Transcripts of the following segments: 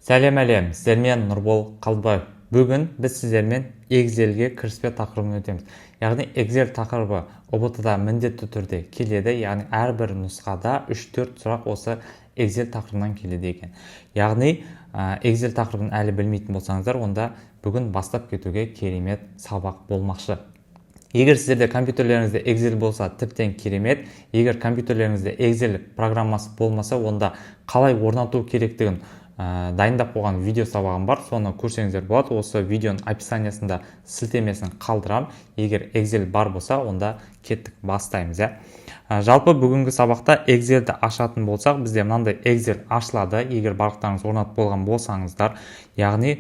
Сәлем әлем, сіздермен Нұрбол Қалдыбаев. Бүгін біз сіздермен Excel-ге кіріспе тақырыбын өтеміз. Яғни Excel тақырыбы ұбт-да міндетті түрде келеді. Яғни әрбір нұсқада 3-4 сұрақ осы Excel тақырыбынан келеді екен. Яғни Excel тақырыбын әлі білмейтін болсаңыздар, онда бүгін бастап кетуге керемет сабақ болмақшы. Егер сіздерде компьютерлеріңізде Excel болса, тіптен керемет. Егер компьютерлеріңізде Excel программасы болмаса, онда қалай орнату керектігін дайындап қойған видео сабағым бар, соны көрсеңіздер болады. Осы видеоның описаниясында сілтемесін қалдырам. Егер Excel бар болса, онда кеттік бастаймыз. Жалпы бүгінгі сабақта Excel-ді ашатын болсақ, бізде мынандай Excel ашылады. Егер барлықтарыңыз орнатып болған болсаңыздар, яғни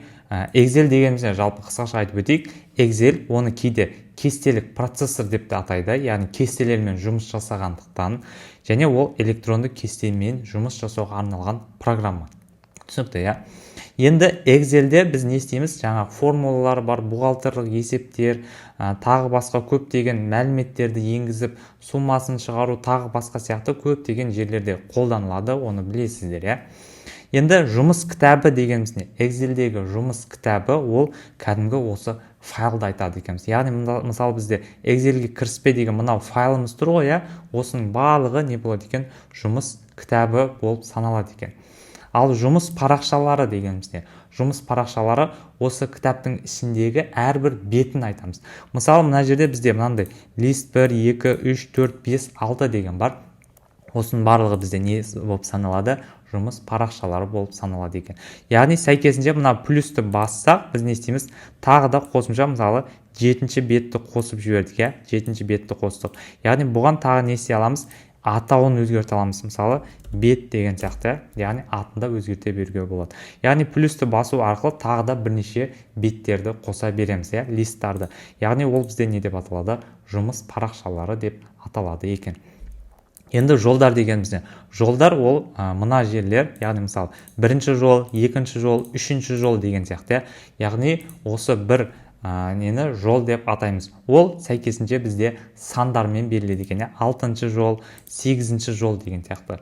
Excel дегенімізде жалпы қысқаша айтып өтейік. Excel оны кейде кестелік процессор деп те атайды, яғни кестелермен жұмыс жасағандықтан, және ол электронды кестемен жұмыс жасауға арналған программа. Түсінікті, Енді Excel-де біз не істейміз? Жаңа формулалар бар, бухгалтерлік есептер, тағы басқа көптеген мәліметтерді енгізіп, суммасын шығару, тағы басқа сияқты көптеген жерлерде қолданылады, оны білесіздер, Енді жұмыс кітабы дегеніміз не? Excel-дегі жұмыс кітабы ол кәдімгі осы файлды айтады екенбіз. Яғни мысалы бізде Excel-ге кіріспе деген мынау файлымыз тұр ғой, осының барлығы не болады екен? Жұмыс кітабы болып саналады екен. Ал жұмыс парақшалары дегеніміз не? Жұмыс парақшалары осы кітаптың ішіндегі әрбір бетін айтамыз. Мысалы, мына жерде бізде мынандай лист 1, 2, 3, 4, 5, 6 деген бар. Осының барлығы бізде не болып саналады? Жұмыс парақшалары болып саналады екен. Яғни сәйкесінше мына плюсті бассақ, біз не істейміз? Тағы да қосымша, мысалы, 7-ші бетті қосып жібердік, 7-ші бетті қостық. Яғни бұған тағы не істей аламыз? Атауын өзгерте аламыз. Мысалы, бет деген сияқты, яғни атында өзгерте беруге болады. Яғни плюсті басу арқылы тағы да бірнеше беттерді қоса береміз, листтарды. Яғни ол бізде не деп аталады? Жұмыс парақшалары деп аталады екен. Енді жолдар дегенімізде, жолдар ол мына жерлер, яғни мысалы, бірінші жол, екінші жол, үшінші жол деген сияқты, яғни осы бір нені жол деп атаймыз. Ол сәйкесінше бізде сандармен беріледі екен, 6-шы жол, 8-ші жол деген сияқты.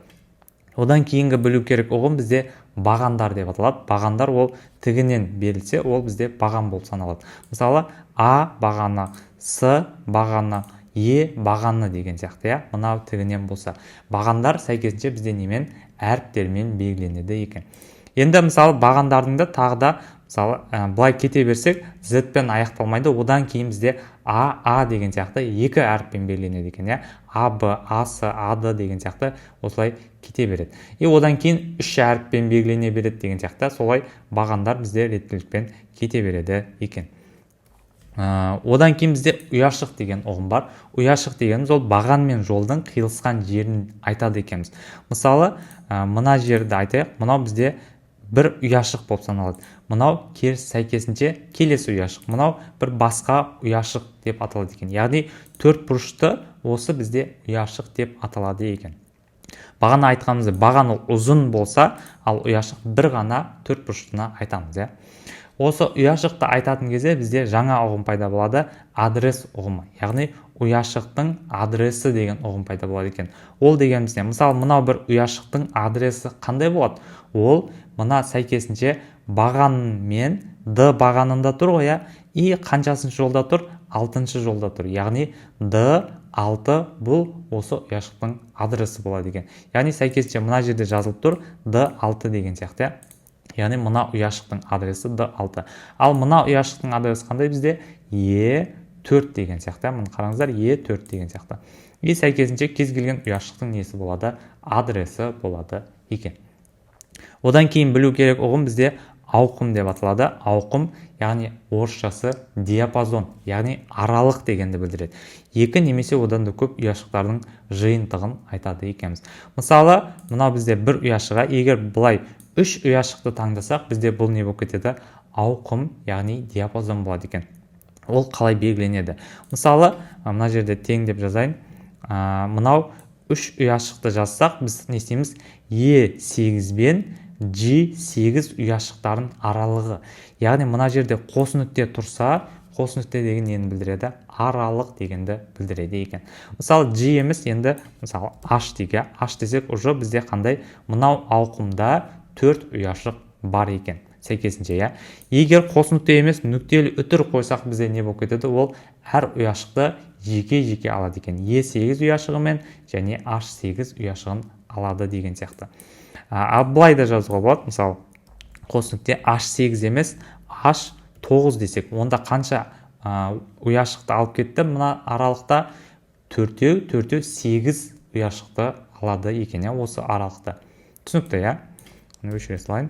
Одан кейінгі білу керек ұғым бізде бағандар деп аталады. Бағандар ол тігінен берілсе, ол бізде баған болып саналады. Мысалы, А бағаны, С бағаны, Е бағаны деген сияқты, мынау тігінен болса. Бағандар сәйкесінше бізде немен? Әріптермен белгіленеді екен. Енді мысалы бағандардың да тағы да мысалы былай кете берсек, Z-пен аяқталмайды, одан кейін бізде А деген сияқты екі әріппен белгіленеді екен, А, Б, А, С, А, Д деген сияқты осылай кете береді. Одан кейін үш әріппен белгілене береді деген сияқты, солай бағандар бізде реттілікпен кете береді екен. Одан кейін бізде ұяшық деген ұғым бар. Ұяшық дегеніміз ол баған мен жолдың қиылысқан жерін айтады екенбіз. Мысалы, мына жерді айтайық, мынау бізде бір ұяшық болып саналады. Мынау керіс сәйкесінше келесі ұяшық. Мынау бір басқа ұяшық деп аталады екен. Яғни төрт бұрышты осы бізде ұяшық деп аталады екен. Бағана айтқанымызда, баған ұзын болса, ал ұяшық бір ғана төрт бұрыштына айтамыз, Осы ұяшықты айтатын кезде бізде жаңа ұғым пайда болады, адрес ұғымы. Яғни ұяшықтың адресі деген ұғым пайда болады екен. Ол дегеніміз не? Мысалы, мынау бір ұяшықтың адресі қандай болады? Ол мына сәйкесінше баған мен Д бағанында тұр ғой, и қаншасыншы жолда тұр? 6-шы жолда тұр. Яғни D6 бұл осы ұяшықтың адресі болады екен. Яғни сәйкесінше мына жерде жазылып тұр D6 деген сияқты. Яғни мына ұяшықтың адресі D6. Ал мына ұяшықтың адресі қандай бізде? E4 деген сияқты. Мұны қараңыздар, E4 деген сияқты. Сәйкесінше кез келген ұяшықтың несі болады? Адресі болады екен. Одан кейін білу керек ұғым бізде ауқым деп аталады. Ауқым, яғни орысшасы диапазон, яғни аралық дегенді білдіреді. Екі немесе одан да көп ұяшықтардың жиынтығын айтады екенбіз. Мысалы, мынау бізде бір ұяшыға, егер бұлай үш ұяшықты таңдасақ, бізде бұл не болып кетеді? Ауқым, яғни диапазон болады екен. Ол қалай белгіленеді? Мысалы, мына жерде тең деп жазайын. Мынау үш ұяшықты жазсақ, біз не істейміз? E8 бен G8 ұяшықтарын аралығы. Яғни мына жерде қос нүкте тұрса, қос нүкте деген нені білдіреді? Аралық дегенді білдіреді екен. Мысалы, G емес, енді мысалы H деге. H десек, уже бізде қандай? Мынау ауқымда 4 ұяшық бар екен сәйкесінше. иә егер қос нүкте емес нүктелі үтір қойсақ бізде не болып кетеді, ол әр ұяшықты жеке алады екен. E8 ұяшығымен және H8 ұяшығын алады деген сияқты. Былай да жазуға болады, мысалы қос нүкте H8 емес H9 десек, онда қанша ұяшықты алып кетті? Мына аралықта төртеу 8 ұяшықты алады екен, осы аралықта. Түсінікті, иә? Өшіре салайын.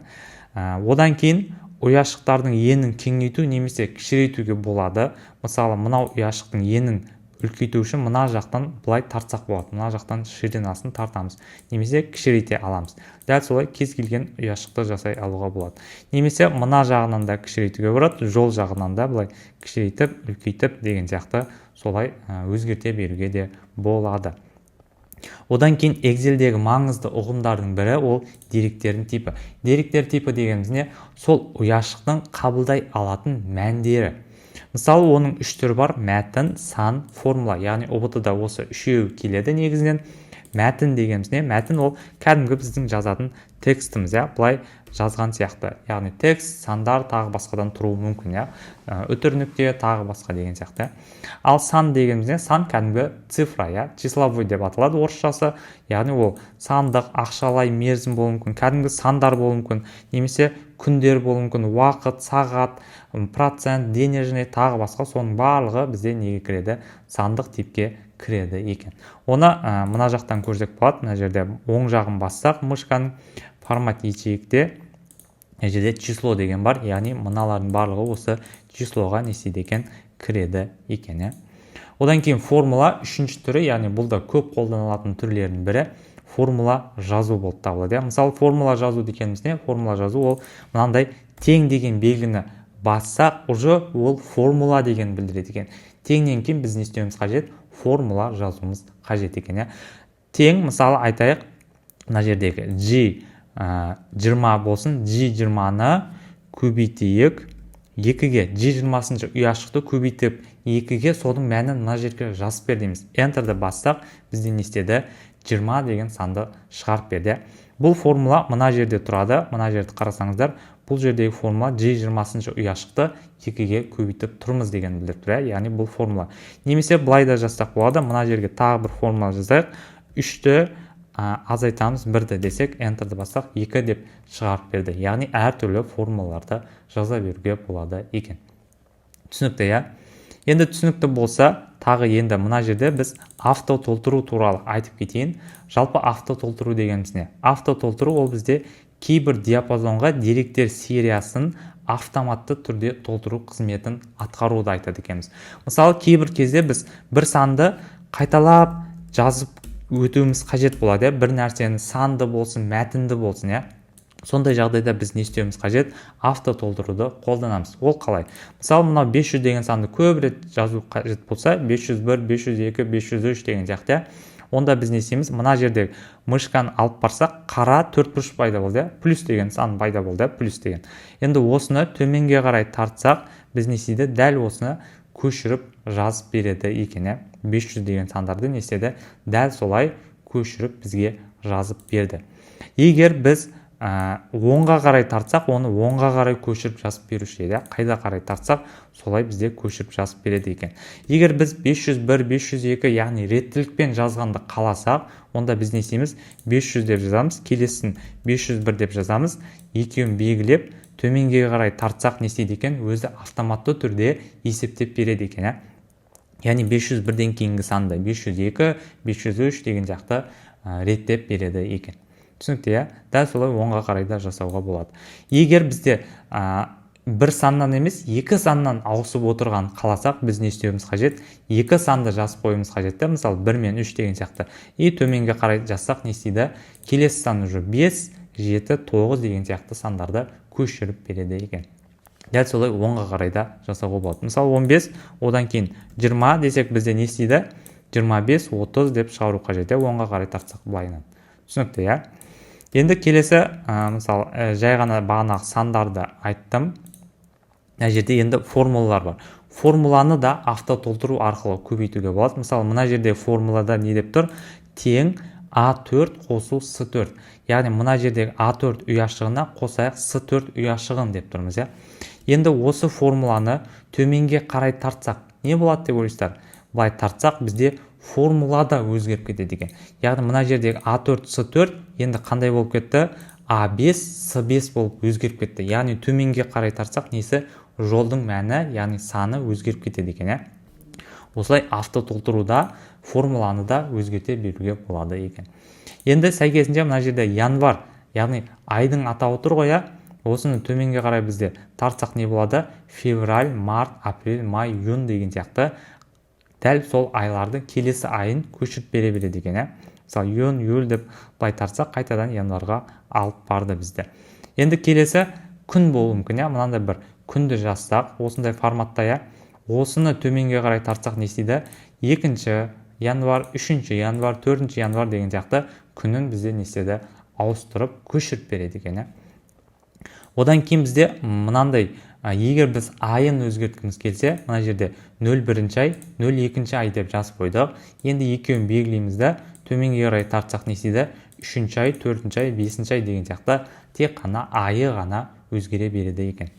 Одан кейін ұяшықтардың енін кеңейту немесе кішірейтуге болады. Мысалы, мынау ұяшықтың енін үлкейту үшін мына жақтан былай тартсақ болады. Мына жақтан ширинасын тартамыз. Немесе кішірейте аламыз. Дәл солай кез келген ұяшықты жасай алуға болады. Немесе мына жағынан да кішірейтуге болады, жол жағынан да былай кішірейтіп, үлкейтіп деген сияқты солай өзгерте беруге де болады. Одан кейін Excelдегі маңызды ұғымдардың бірі ол деректердің типі. Деректер типі дегеніміз не? Сол ұяшықтың қабылдай алатын мәндері. Мысалы, оның үш түрі бар: мәтін, сан, формула. Яғни ұбт-да осы үшеуі келеді негізінен. Мәтін дегеніміз не? Мәтін ол кәдімгі біздің жазатын текстіміз, былай жазған сияқты. Яғни текст, сандар тағы басқадан тұруы мүмкін, үтір нүкте тағы басқа деген сияқты. Ал сан дегеніміз не? Сан кәдімгі цифра, числовой деп аталады орысшасы. Яғни ол сандық, ақшалай, мерзім болуы мүмкін, кәдімгі сандар болуы мүмкін, немесе күндер болуы мүмкін, уақыт, сағат, процент, денежный тағы басқа. Соның барлығы бізде неге кіреді? Сандық типке кіреді екен. Оны мына жақтан көрсек болады. Мына жерде оң жағын бассақ, мышканың формат ячейкте жерде число деген бар. Яғни мыналардың барлығы осы числоға не істейді екен? Кіреді екен. Одан кейін формула үшінші түрі, яғни бұл да көп қолданылатын түрлердің бірі формула жазу болып табылады. Мысалы, формула жазу дегеніміз не? Формула жазу ол мынандай тең деген белгіні бассақ, уже ол формула деген білдіреді екен. Теңнен кейін біз не істеуіміз қажет? Формула жазуымыз қажет екен. Тең, мысалы айтайық, мына жердегі G20 болсын, G20-ны көбейтейік 2-ге, G20-шы ұяшықты көбейтіп 2-ге, соның мәнін мына жерге жазып бер дейміз. Enter'ді бассақ, бізде не істеді? 20 деген санды шығарып берді. Бұл формула мына жерде тұрады. Мына жерді қарасаңыздар, бұл жердегі формула G20-шы ұяшықты 2-ге көбейтіп тұрмыз деген білдіріп тұр. Яғни бұл формула. Немесе былай да жазсақ болады. Мына жерге тағы бір формула жазайық. 3-ті азайтамыз 1-ді десек, Enter'ді бассақ 2 деп шығарып берді. Яғни әртүрлі формулаларды жаза беруге болады екен. Түсінікті, Енді түсінікті болса, тағы енді мына жерде біз авто толтыру туралы айтып кетейін. Жалпы авто толтыру дегеніміз не? Авто толтыру ол бізде кейбір диапазонға деректер сериясын автоматты түрде толтыру қызметін атқаруды айтады екенбіз. Мысалы, кейбір кезде біз бір санды қайталап жазып өтуіміз қажет болады. Бір нәрсені санды болсын, мәтінді болсын, Сондай жағдайда біз не істеуіміз қажет? Авто толтыруды қолданамыз. Ол қалай? Мысалы, мынау 500 деген санды көп рет жазу қажет болса, 501, 502, 503 деген сияқты, онда біз не істейміз? Мына жерде мышканы алып барсақ, қара төртбұрыш пайда болды, плюс деген сан пайда болды, плюс деген. Енді осыны төменге қарай тартсақ, біз не істейді? Дәл осыны көшіріп жазып береді екен. 500 деген сандарды не істеді? Дәл солай көшіріп бізге жазып берді. Егер біз оңға қарай тартсақ, оны оңға қарай көшіріп жазып беруші еді. Қайда қарай тартсақ, солай бізде көшіріп жазып береді екен. Егер біз 501, 502, яғни реттілікпен жазғанды қаласақ, онда біз не істейміз? 500 деп жазамыз, келесін 501 деп жазамыз, екеуін белгілеп, төменге қарай тартсақ не істейді екен? Өзі автоматты түрде есептеп береді екен. Яғни 501-ден кейінгі санды 502, 503 деген жақты реттеп береді екен. Түсінікті, дәл солай оңға қарайда жасауға болады. Егер бізде бір саннан емес, екі саннан ауысып отырған қаласақ, біз не істеуіміз қажет? Екі санды жазып қойымыз қажет. Мысалы, 1 мен 3 деген сияқты. Төменге қарай жазсақ не істейді? Келесі сан уже 5, 7, 9 деген сияқты сандарды көшіріп береді екен. Дәл солай оңға қарайда жасауға болады. Мысалы, 15, одан кейін 20 десек бізде не істейді? 25, 30 деп шығару қажет. Оңға қарай тартсақ былайынан. Түсінікті, Енді келесі, мысалы, жай ғана бағанағы сандарды айттым. Мына жерде енді формулалар бар. Формуланы да авто толтыру арқылы көбейтуге болады. Мысалы, мына жерде формулада не деп тұр? Тең А4 қосу С4. Яғни мына жердегі А4 ұяшығына қосайық С4 ұяшығын деп тұрмыз, иә. Енді осы формуланы төменге қарай тартсақ, не болады деп ойлайсыздар? Былай тартсақ, бізде формула да өзгеріп кетеді екен. Яғни мына жердегі А4 С4 енді қандай болып кетті? А5 С5 болып өзгеріп кетті. Яғни төменге қарай тартсақ, несі? Жолдың мәні, яғни саны өзгеріп кетеді екен, иә. Осылай автотолтыруда формуланы да өзгерте беруге болады екен. Енді сәйкесінше мына жерде январь, яғни айдың атауы тұр ғой, иә. Осыны төменге қарай бізде тартсақ не болады? Февраль, март, апрель, май, июнь деген сияқты дәл сол айлардың келесі айын көшіріп бере береді екен, иә. Мысалы, июнь, июль деп былай тартсақ, қайтадан январға алып барды бізді. Енді келесі күн болуы мүмкін, иә. Мынандай бір күнді жазсақ, осындай форматта, иә. Осыны төменге қарай тартсақ не істейді? 2 январь, 3 январь, 4 январь деген сияқты күнін бізде не істеді? Ауыстырып, көшіріп береді екен, иә. Одан кейін бізде мынандай, егер біз айын өзгерткіміз келсе, мына жерде 01 ай, 02 ай деп жазып қойдық. Енді екеуін белгілейміз де, төменге қарай тартсақ не істейді? 3 ай, 4 ай, 5 ай деген сияқты тек қана айы ғана өзгере береді екен.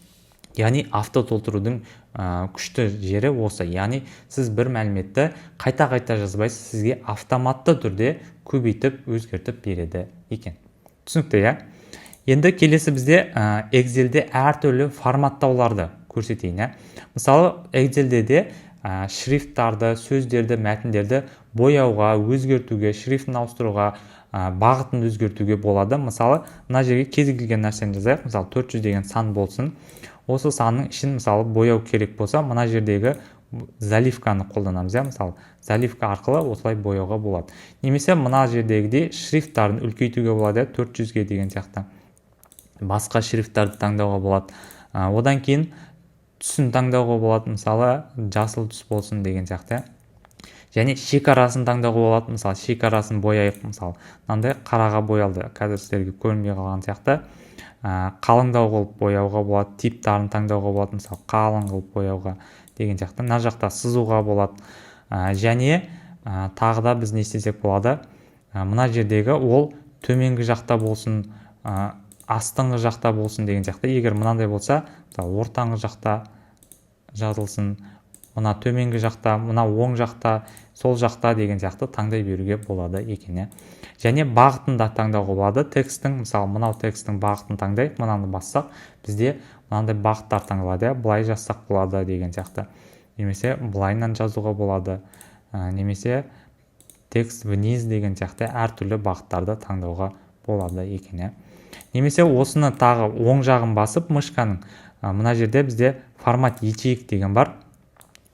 Яғни автотолтырудың күшті жері осы. Яғни сіз бір мәліметті қайта-қайта жазбайсыз, сізге автоматты түрде көбейтіп, өзгертіп береді екен. Түсінікті, иә? Енді келесі бізде Excel'де әртүрлі форматтауларды көрсетейін, иә? Мысалы, Excel'де де шрифттарды, сөздерді, мәтіндерді бояуға, өзгертуге, шрифтін ауыстыруға, бағытын өзгертуге болады. Мысалы, мына жерге кез келген нәрсені жазайық. Мысалы, 400 деген сан болсын. Осы санның ішін мысалы бояу керек болса, мына жердегі заливканы қолданамыз, иә. Мысалы, заливка арқылы осылай бояуға болады. Немесе мына жердегідей шрифттарын үлкейтуге болады, 400-ге деген сияқты. Басқа шрифттарды таңдауға болады. Одан кейін түсін таңдауға болады, мысалы, жасыл түс болсын деген сияқты. Және шекарасын таңдауға болады, мысалы, шекарасын бояйық, мысалы, мынандай қараға боялды. Қазір сіздерге көрінбей қалған сияқты. Қалыңдау қылып бояуға болады, типтарын таңдауға болады, мысалы, қалың қылып бояуға деген сияқты. Мына жақта сызуға болады. Және тағы да біз не істесек болады? Мына жердегі ол төменгі жақта болсын, астыңғы жақта болсын деген сияқты. Егер мынандай болса, мысалы, ортаңғы жақта жазылсын, мына төменгі жақта, мына оң жақта, сол жақта деген сияқты таңдай беруге болады екен. Және бағытын да таңдауға болады. Текстің, мысалы, мынау текстің бағытын таңдайық, мынаны бассақ, бізде мынандай бағыттар таңдалады, былай жазсақ болады деген сияқты. Немесе былайынан жазуға болады, немесе текст вниз деген сияқты әртүрлі бағыттарды таңдауға болады екен. Немесе осыны тағы оң жағын басып, мышканың мына жерде бізде формат ячеек деген бар.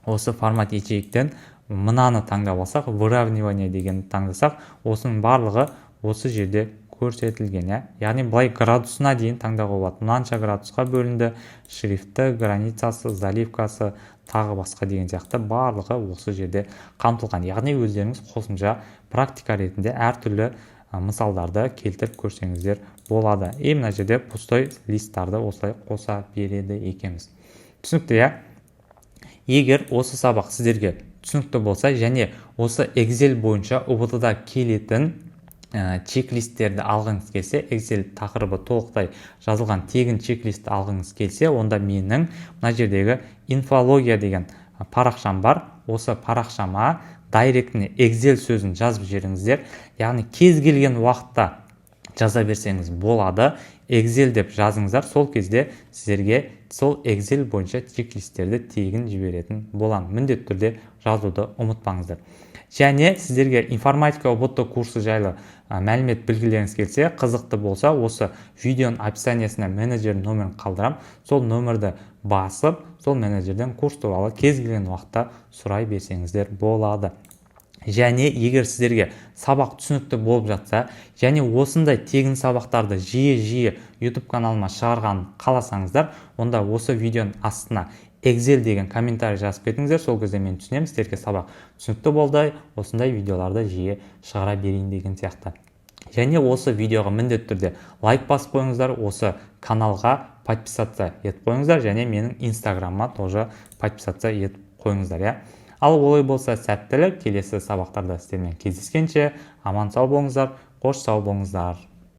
Осы формат ячейктен мынаны таңдап алсақ, выравнивание деген таңдасақ, осының барлығы осы жерде көрсетілген. Яғни былай градусына дейін таңдауға болады. Мынанша градусқа бөлінді, шрифті, границасы, заливкасы, тағы басқа деген сияқты барлығы осы жерде қамтылған. Яғни өздеріңіз қосымша практика ретінде әртүрлі мысалдарды келтіріп көрсеңіздер болады. Мына жерде пустой листтарды осылай қоса береді екенбіз. Түсінікті, иә? Егер осы сабақ сіздерге түсінікті болса және осы Excel бойынша ұбт-да келетін чек-листтерді алғыңыз келсе, Excel тақырыбы толықтай жазылған тегін чек-листті алғыңыз келсе, онда менің мына жердегі инфология деген парақшам бар. Осы парақшама дайректіне Excel сөзін жазып жіберіңіздер. Яғни кез келген уақытта жаза берсеңіз болады. Excel деп жазыңыздар, сол кезде сіздерге сол Excel бойынша чек-листтерді тегін жіберетін боламын. Міндетті түрде жазуды ұмытпаңыздар. Және сіздерге информатика ұбт курсы жайлы мәлімет білгілеріңіз келсе, қызықты болса, осы видеоның описаниясына менеджер номерін қалдырам. Сол нөмірді басып, сол менеджерден курс туралы кез келген уақытта сұрай берсеңіздер болады. Және егер сіздерге сабақ түсінікті болып жатса, және осындай тегін сабақтарды жиі YouTube каналыма шығарған қаласаңыздар, онда осы видеоның астына Excel деген комментарий жазып кетіңіздер, сол кезде мен түсінемін, сіздерге сабақ түсінікті болды, осындай видеоларды жиі шығара берейін деген сияқты. Және осы видеоға міндетті түрде лайк басып қойыңыздар, осы каналға подписаться етіп қойыңыздар, және менің инстаграмыма тоже подписаться етіп қойыңыздар. Ал олай болса сәттілік, келесі сабақтарда сіздермен кездескенше аман сау болыңыздар, қош сау болыңыздар.